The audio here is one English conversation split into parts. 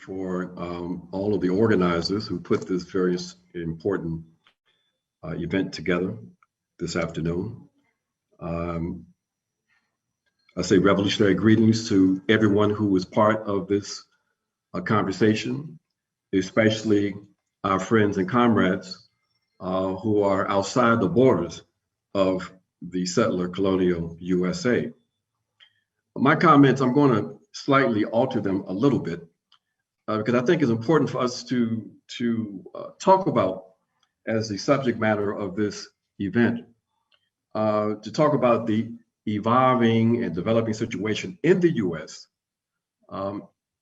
for all of the organizers who put this very important event together this afternoon. I say revolutionary greetings to everyone who was part of this conversation, especially our friends and comrades who are outside the borders of the settler colonial USA. My comments, I'm going to slightly alter them a little bit because I think it's important for us to talk about, as the subject matter of this event, to talk about the evolving and developing situation in the US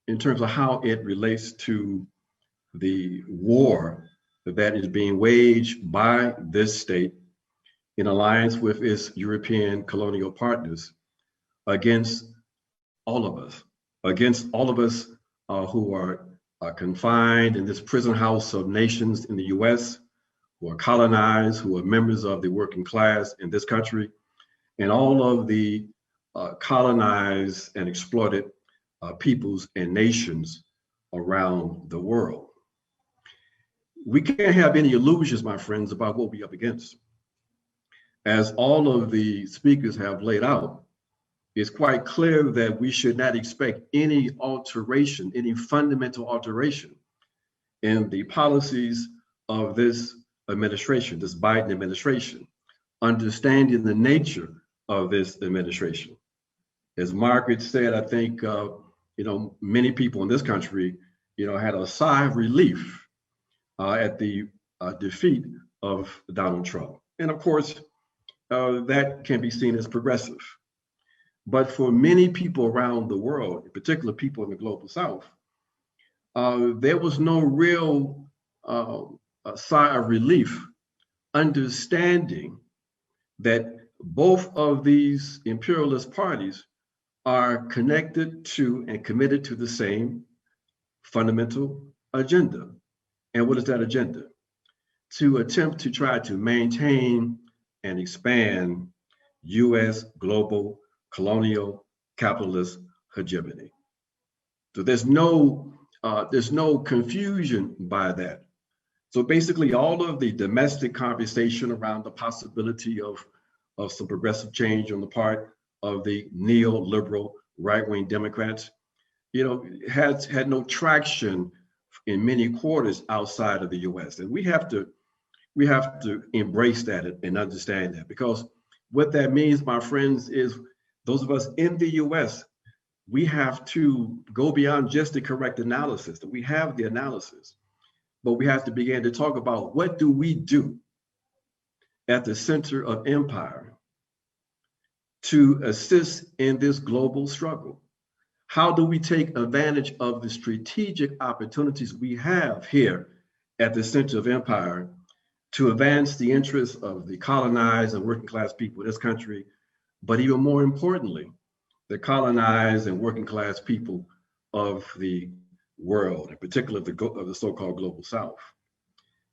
in terms of how it relates to the war that is being waged by this state in alliance with its European colonial partners against all of us, who are confined in this prison house of nations in the US, who are colonized, who are members of the working class in this country, and all of the colonized and exploited peoples and nations around the world. We can't have any illusions, my friends, about what we're up against. As all of the speakers have laid out, it's quite clear that we should not expect any alteration, any fundamental alteration in the policies of this administration, this Biden administration, understanding the nature of this administration. As Margaret said, I think, many people in this country, had a sigh of relief at the defeat of Donald Trump. And of course, that can be seen as progressive. But for many people around the world, in particular people in the global South, there was no real sigh of relief, understanding that both of these imperialist parties are connected to and committed to the same fundamental agenda. And what is that agenda? To attempt to try to maintain and expand US global colonial capitalist hegemony. So there's no confusion by that. So basically all of the domestic conversation around the possibility of some progressive change on the part of the neoliberal right-wing Democrats, has had no traction in many quarters outside of the US. And we have to embrace that and understand that, because what that means, my friends, is those of us in the US, we have to go beyond just the correct analysis. That we have the analysis, but we have to begin to talk about what do we do at the center of empire to assist in this global struggle. How do we take advantage of the strategic opportunities we have here at the center of empire to advance the interests of the colonized and working class people in this country, but even more importantly, the colonized and working class people of the world, in particular of the so-called global South.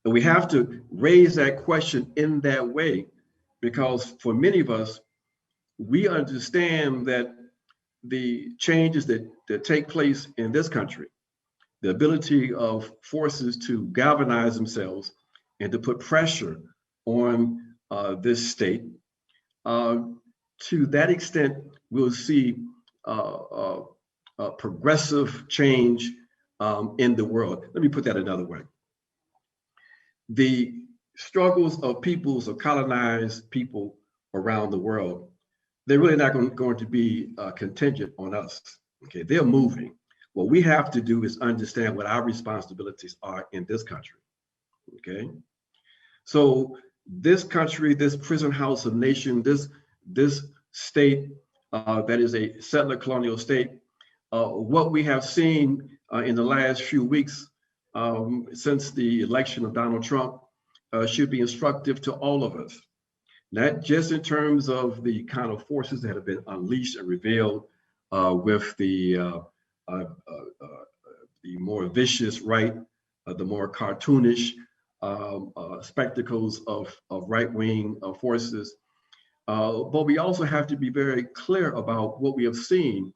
And we have to raise that question in that way, because for many of us, we understand that the changes that take place in this country, the ability of forces to galvanize themselves and to put pressure on this state, to that extent, we'll see progressive change in the world. Let me put that another way. The struggles of peoples, of colonized people around the world, they're really not going to be contingent on us. Okay, they're moving. What we have to do is understand what our responsibilities are in this country. Okay, so this country, this prison house of nation, this state that is a settler colonial state, what we have seen in the last few weeks since the election of Donald Trump should be instructive to all of us. Not just in terms of the kind of forces that have been unleashed and revealed with the more vicious right, the more cartoonish spectacles of right-wing forces. But we also have to be very clear about what we have seen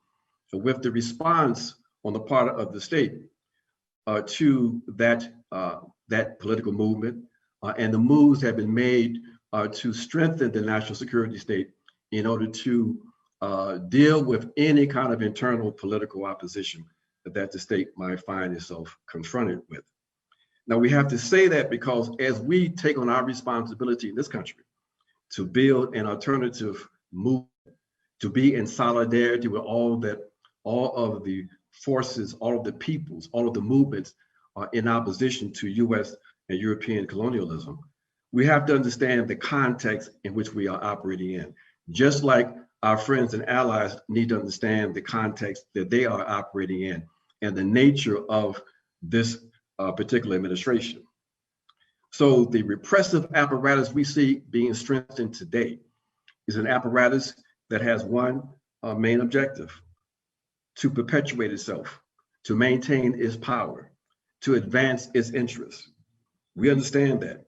with the response on the part of the state to that political movement, and the moves have been made to strengthen the national security state in order to deal with any kind of internal political opposition that the state might find itself confronted with. Now, we have to say that because as we take on our responsibility in this country to build an alternative movement, to be in solidarity with all of the forces, all of the peoples, all of the movements in opposition to US and European colonialism, we have to understand the context in which we are operating in. Just like our friends and allies need to understand the context that they are operating in and the nature of this particular administration. So the repressive apparatus we see being strengthened today is an apparatus that has one main objective: to perpetuate itself, to maintain its power, to advance its interests. We understand that.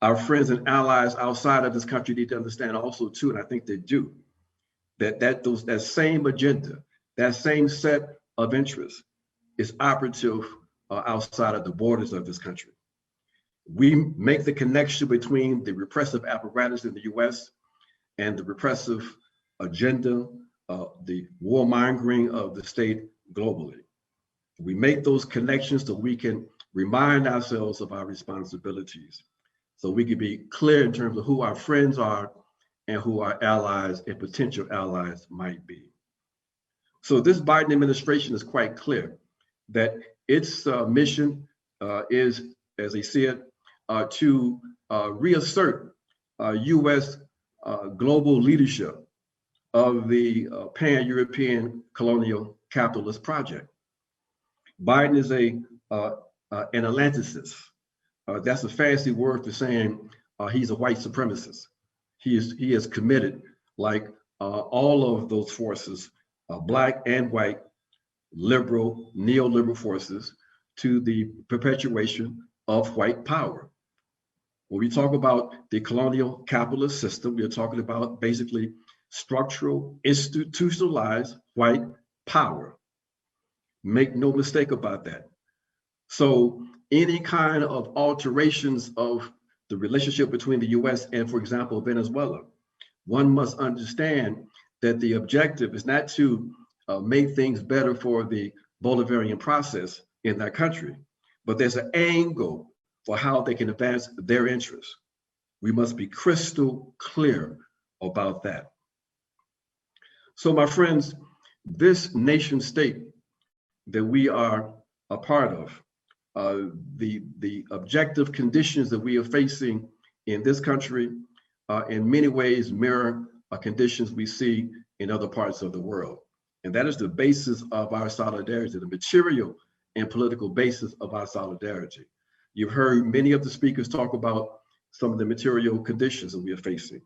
Our friends and allies outside of this country need to understand also too, and I think they do, that same agenda, that same set of interests is operative outside of the borders of this country. We make the connection between the repressive apparatus in the US and the repressive agenda, the warmongering of the state globally. We make those connections so we can remind ourselves of our responsibilities, so we can be clear in terms of who our friends are and who our allies and potential allies might be. So this Biden administration is quite clear that its mission is, as they see it, to reassert US global leadership of the pan-European colonial capitalist project. Biden is an Atlanticist. That's a fancy word for saying he's a white supremacist. He is committed, like all of those forces, black and white, liberal, neoliberal forces, to the perpetuation of white power. When we talk about the colonial capitalist system, we're talking about basically structural, institutionalized white power. Make no mistake about that. So any kind of alterations of the relationship between the US and, for example, Venezuela, one must understand that the objective is not to make things better for the Bolivarian process in that country, but there's an angle for how they can advance their interests. We must be crystal clear about that. So my friends, this nation state that we are a part of, the objective conditions that we are facing in this country in many ways mirror conditions we see in other parts of the world. And that is the basis of our solidarity, the material and political basis of our solidarity. You've heard many of the speakers talk about some of the material conditions that we are facing.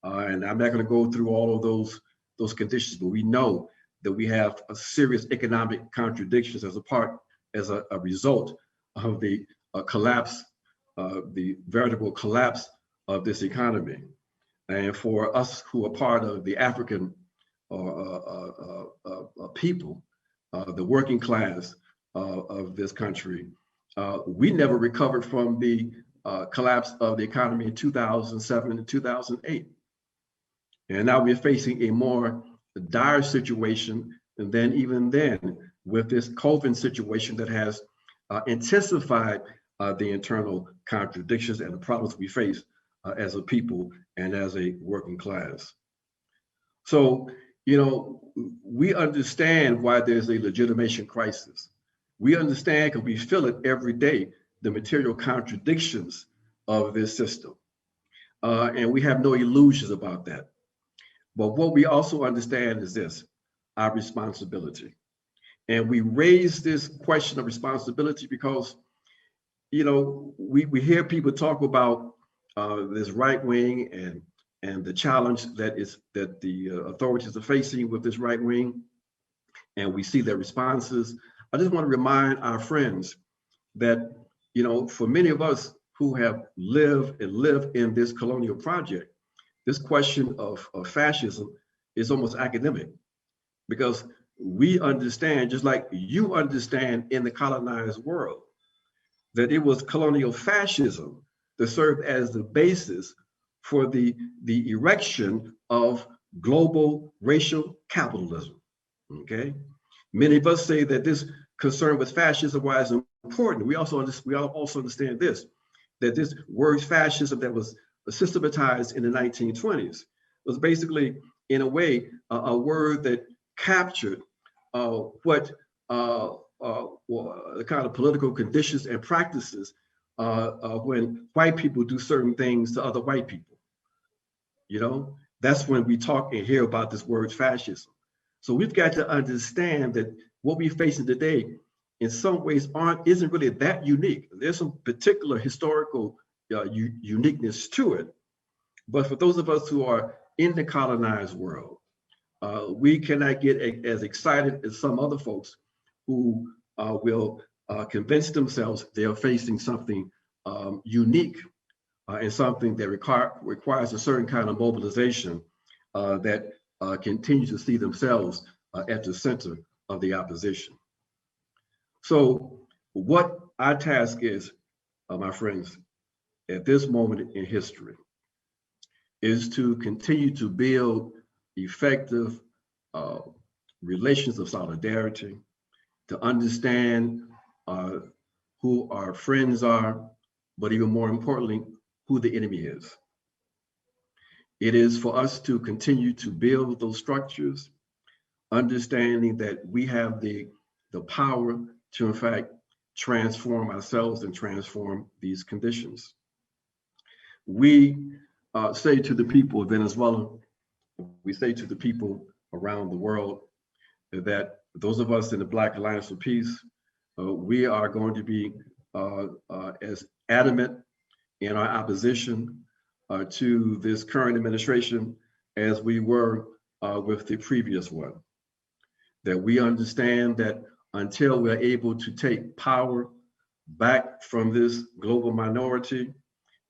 And I'm not going to go through all of those conditions, but we know that we have a serious economic contradictions as a result of the collapse, the veritable collapse of this economy. And for us who are part of the African people, the working class of this country, we never recovered from the collapse of the economy in 2007 and 2008. And now we're facing a more dire situation than even then, with this COVID situation that has intensified the internal contradictions and the problems we face as a people and as a working class. So, you know, we understand why there's a legitimation crisis. We understand, because we feel it every day, the material contradictions of this system. And we have no illusions about that. But what we also understand is this: our responsibility. And we raise this question of responsibility because, you know, we hear people talk about this right wing and the challenge that the authorities are facing with this right wing, and we see their responses. I just want to remind our friends that, you know, for many of us who have lived in this colonial project, this question of fascism is almost academic, because we understand, just like you understand in the colonized world, that it was colonial fascism that served as the basis for the erection of global racial capitalism. Okay, many of us say that this concern with fascism, why it's important. We also understand this, that this word fascism that was systematized in the 1920s was basically, in a way, a word that captured what the kind of political conditions and practices when white people do certain things to other white people. You know, that's when we talk and hear about this word fascism. So we've got to understand that what we're facing today, in some ways, isn't really that unique. There's some particular historical uniqueness to it, but for those of us who are in the colonized world, we cannot get as excited as some other folks who will convince themselves they are facing something unique and something that requires a certain kind of mobilization that continues to see themselves at the center of the opposition. So what our task is, my friends, at this moment in history, is to continue to build effective relations of solidarity, to understand who our friends are, but even more importantly, who the enemy is. It is for us to continue to build those structures, understanding that we have the power to, in fact, transform ourselves and transform these conditions. We say to the people of Venezuela, we say to the people around the world that those of us in the Black Alliance for Peace, we are going to be as adamant in our opposition to this current administration as we were with the previous one. That we understand that until we're able to take power back from this global minority,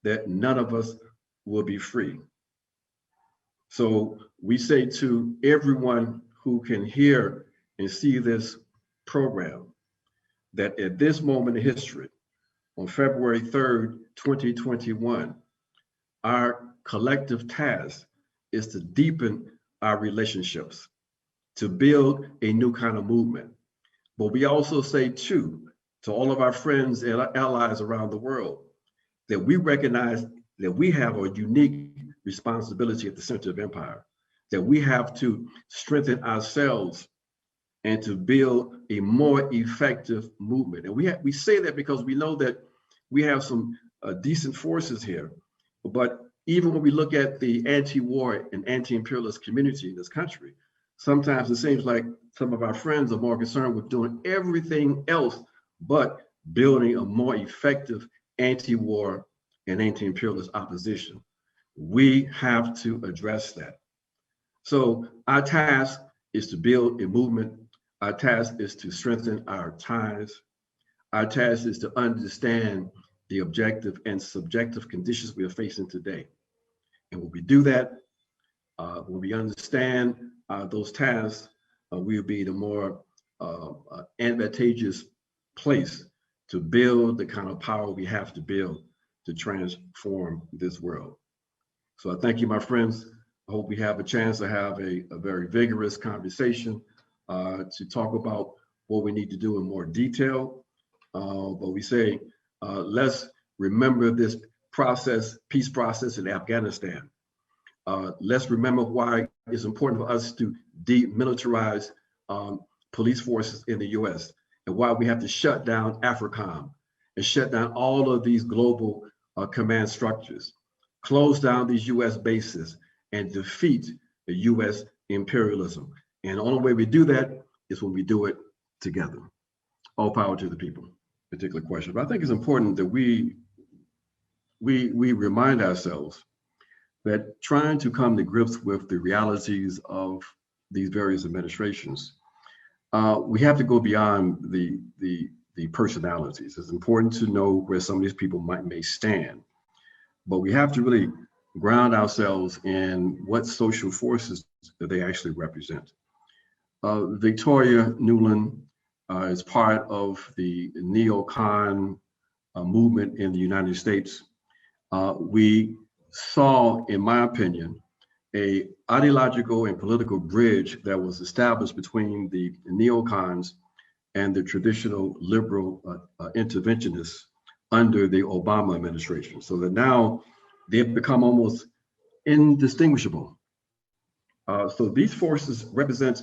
that none of us will be free. So we say to everyone who can hear and see this program that at this moment in history, on February 3rd, 2021, our collective task is to deepen our relationships, to build a new kind of movement. But we also say too, to all of our friends and our allies around the world, that we recognize that we have a unique responsibility at the center of empire, that we have to strengthen ourselves and to build a more effective movement. And we say that because we know that we have some decent forces here, but even when we look at the anti-war and anti-imperialist community in this country, sometimes it seems like some of our friends are more concerned with doing everything else but building a more effective anti-war and anti-imperialist opposition. We have to address that. So our task is to build a movement. Our task is to strengthen our ties. Our task is to understand the objective and subjective conditions we are facing today. And when we do that, when we understand those tasks, we'll be the more advantageous place to build the kind of power we have to build to transform this world. So I thank you, my friends. I hope we have a chance to have a very vigorous conversation to talk about what we need to do in more detail. But we say, let's remember this process, peace process in Afghanistan. Let's remember why it's important for us to demilitarize police forces in the US and why we have to shut down AFRICOM and shut down all of these global command structures, close down these US bases and defeat the US imperialism. And the only way we do that is when we do it together. All power to the people. Particular question, but I think it's important that we remind ourselves that trying to come to grips with the realities of these various administrations, we have to go beyond the personalities. It's important to know where some of these people may stand, but we have to really ground ourselves in what social forces that they actually represent. Victoria Nuland is part of the neocon movement in the United States. We saw, in my opinion, a ideological and political bridge that was established between the neocons and the traditional liberal interventionists under the Obama administration, so that now they've become almost indistinguishable. So these forces represent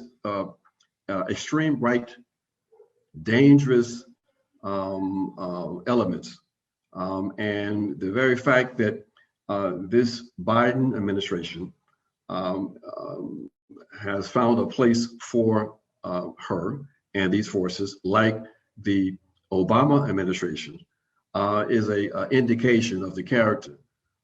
extreme right, dangerous elements. And the very fact that this Biden administration has found a place for her and these forces, like the Obama administration, is a indication of the character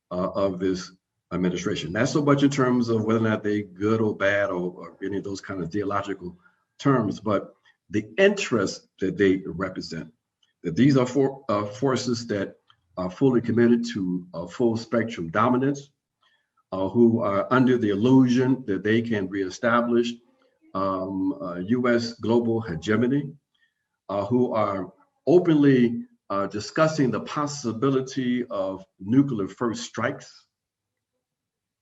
of this administration. Not so much in terms of whether or not they're good or bad or any of those kind of theological terms, but the interests that they represent. That these are forces that are fully committed to full spectrum dominance, who are under the illusion that they can reestablish U.S. global hegemony, who are openly discussing the possibility of nuclear first strikes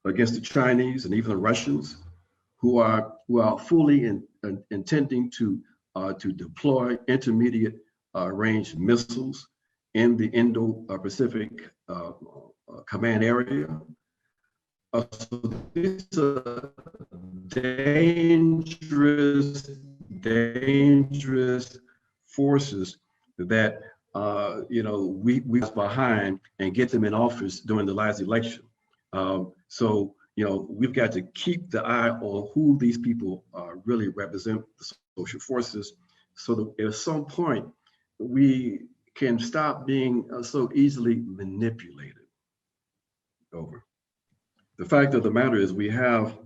against the Chinese and even the Russians, who are fully intending to deploy intermediate range missiles in the Indo-Pacific command area. So these are dangerous forces that we behind and get them in office during the last election. So we've got to keep the eye on who these people really represent, the social forces, so that at some point we can stop being so easily manipulated. Over. The fact of the matter is we have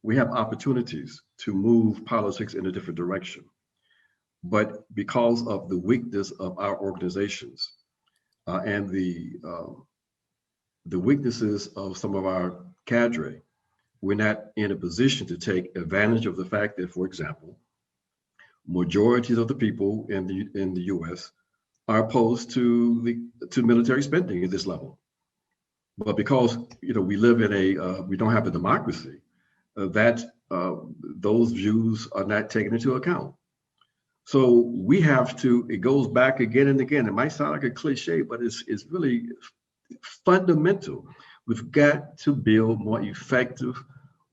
opportunities to move politics in a different direction, but because of the weakness of our organizations and the weaknesses of some of our cadre, we're not in a position to take advantage of the fact that, for example, majorities of the people in the U.S. are opposed to military spending at this level. But because we live in we don't have a democracy, those views are not taken into account. So we have to. It goes back again and again. It might sound like a cliche, but it's really fundamental. We've got to build more effective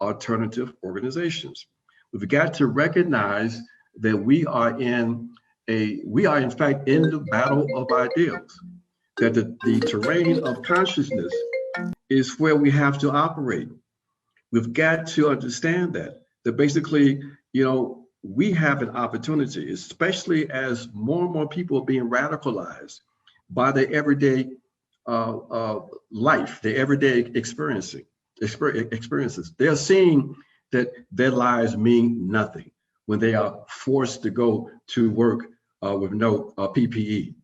alternative organizations. We've got to recognize that we are in fact in the battle of ideals, that the terrain of consciousness is where we have to operate. We've got to understand that basically, we have an opportunity, especially as more and more people are being radicalized by their everyday life, their everyday experiences. They're seeing that their lives mean nothing when they are forced to go to work with no PPE.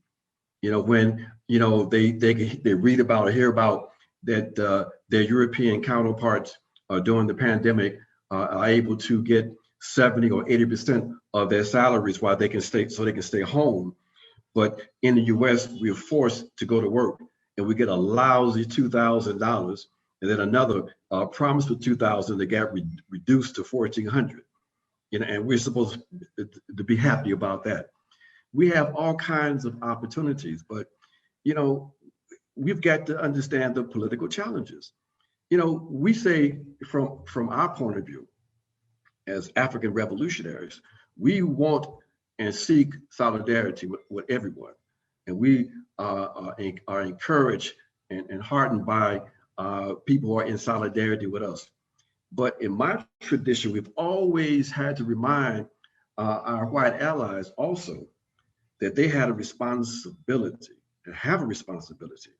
When they read about or hear about that their European counterparts during the pandemic are able to get 70 or 80% of their salaries while they can stay home. But in the US, we're forced to go to work and we get a lousy $2,000, and then another promise for $2,000 that got reduced to $1,400. And we're supposed to be happy about that. We have all kinds of opportunities, but we've got to understand the political challenges. We say from our point of view, as African revolutionaries, we want and seek solidarity with everyone. And we are encouraged and heartened by people who are in solidarity with us. But in my tradition, we've always had to remind our white allies also that they had a responsibility and have a responsibility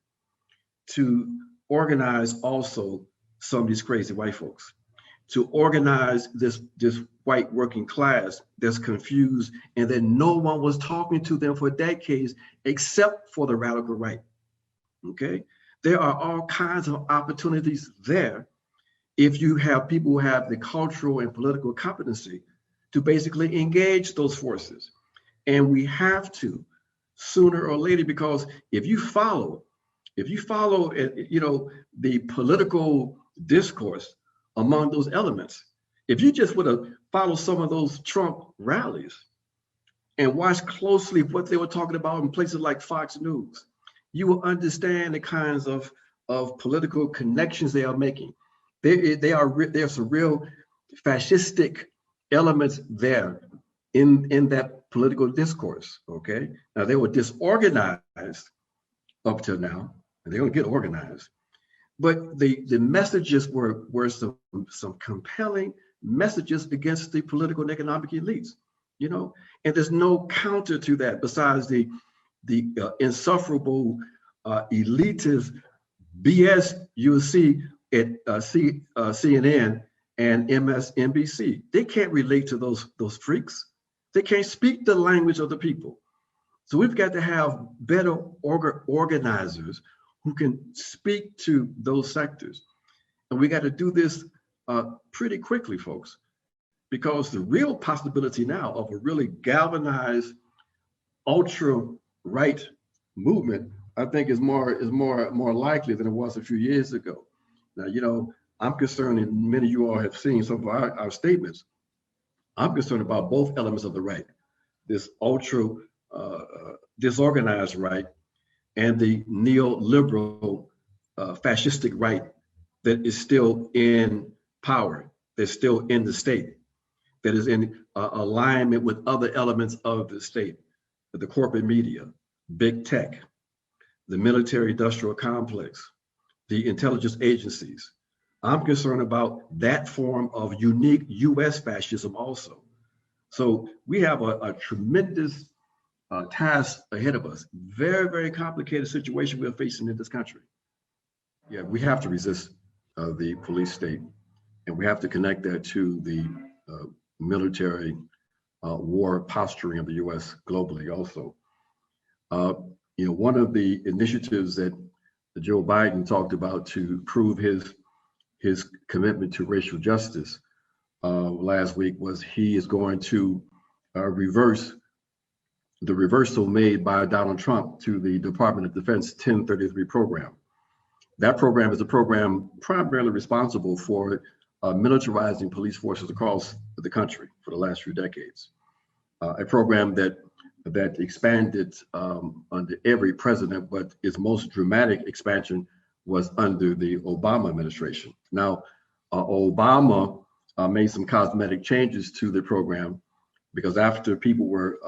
to organize also some of these crazy white folks, to organize this white working class that's confused and that no one was talking to them for decades except for the radical right. Okay, there are all kinds of opportunities there if you have people who have the cultural and political competency to basically engage those forces. And we have to sooner or later, because if you follow, the political discourse among those elements, if you just would have followed some of those Trump rallies and watched closely what they were talking about in places like Fox News, you will understand the kinds of political connections they are making. There's some real fascistic elements there in that political discourse. Okay, now they were disorganized up till now, and they're going to get organized. But the messages were some compelling messages against the political and economic elites, and there's no counter to that besides the insufferable elitist BS you will see at CNN and MSNBC. They can't relate to those freaks. They can't speak the language of the people. So we've got to have better organizers who can speak to those sectors. And we got to do this pretty quickly, folks, because the real possibility now of a really galvanized ultra-right movement, I think, is more likely than it was a few years ago. Now, I'm concerned, and many of you all have seen some of our statements. I'm concerned about both elements of the right, this ultra disorganized right and the neoliberal fascistic right that is still in power, that's still in the state, that is in alignment with other elements of the state, the corporate media, big tech, the military industrial complex, the intelligence agencies. I'm concerned about that form of unique US fascism also. So we have a tremendous task ahead of us. Very, very complicated situation we're facing in this country. Yeah, we have to resist the police state, and we have to connect that to the military war posturing of the US globally also. One of the initiatives that Joe Biden talked about to prove his commitment to racial justice last week was he is going to reverse the reversal made by Donald Trump to the Department of Defense 1033 program. That program is a program primarily responsible for militarizing police forces across the country for the last few decades. A program that expanded under every president, but its most dramatic expansion was under the Obama administration. Now, Obama made some cosmetic changes to the program because after people were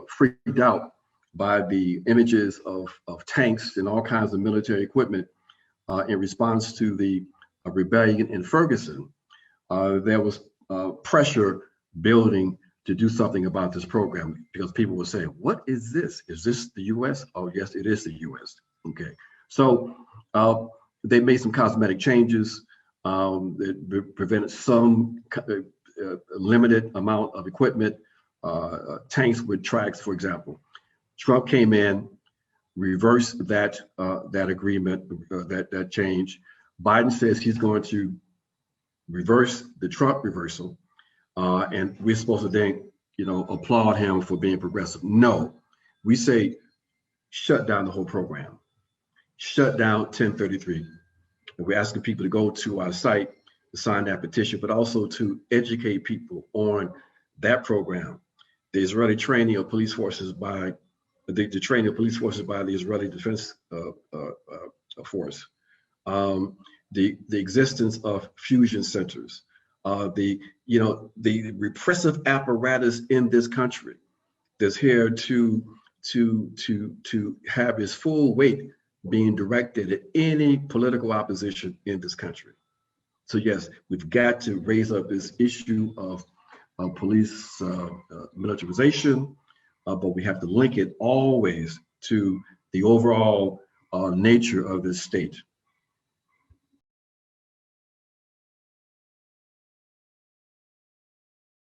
freaked out by the images of tanks and all kinds of military equipment in response to the rebellion in Ferguson, there was pressure building to do something about this program because people were saying, what is this? Is this the US? Oh, yes, it is the US. Okay. So they made some cosmetic changes that prevented some limited amount of equipment, tanks with tracks, for example. Trump came in, reversed that agreement, that change. Biden says he's going to reverse the Trump reversal, and we're supposed to then, applaud him for being progressive. No, we say shut down the whole program, shut down 1033. And we're asking people to go to our site to sign that petition, but also to educate people on that program. The Israeli training of police forces by the training of police forces by the Israeli Defense Force, the existence of fusion centers, the repressive apparatus in this country that's here to have its full weight being directed at any political opposition in this country. So yes, we've got to raise up this issue of police militarization, but we have to link it always to the overall nature of this state.